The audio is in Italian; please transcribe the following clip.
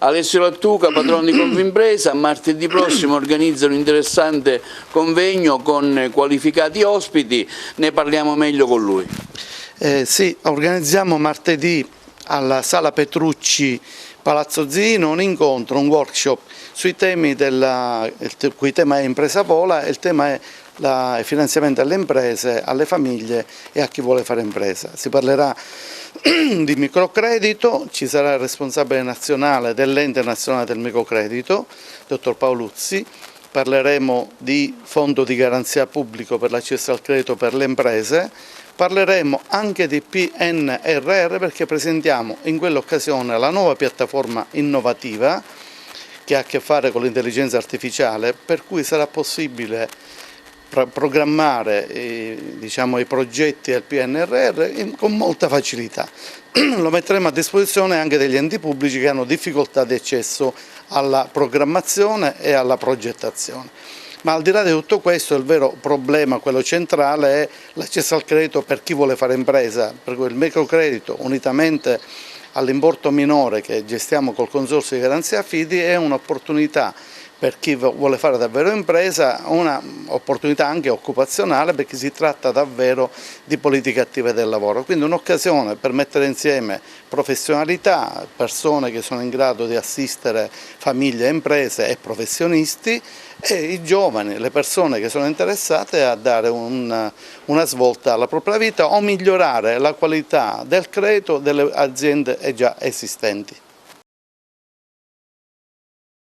Alessio Lattuca, patrono di Confimpresa, martedì prossimo organizza un interessante convegno con qualificati ospiti, ne parliamo meglio con lui. Sì, organizziamo martedì alla Sala Petrucci Palazzo Zino un incontro, un workshop sui temi il cui tema è Impresa Vola e il tema è il finanziamento alle imprese, alle famiglie e a chi vuole fare impresa. Si parlerà di microcredito, ci sarà il responsabile nazionale dell'Ente Nazionale del Microcredito, dottor Paoluzzi. Parleremo di fondo di garanzia pubblico per l'accesso al credito per le imprese, parleremo anche di PNRR perché presentiamo in quell'occasione la nuova piattaforma innovativa che ha a che fare con l'intelligenza artificiale, per cui sarà possibile programmare i progetti del PNRR con molta facilità. Lo metteremo a disposizione anche degli enti pubblici che hanno difficoltà di accesso alla programmazione e alla progettazione. Ma al di là di tutto questo il vero problema, quello centrale, è l'accesso al credito per chi vuole fare impresa, per cui il microcredito unitamente all'importo minore che gestiamo col Consorzio di Garanzia Affidi è un'opportunità per chi vuole fare davvero impresa, un'opportunità anche occupazionale perché si tratta davvero di politiche attive del lavoro, quindi un'occasione per mettere insieme professionalità, persone che sono in grado di assistere famiglie, imprese e professionisti e i giovani, le persone che sono interessate a dare una svolta alla propria vita o migliorare la qualità del credito delle aziende già esistenti.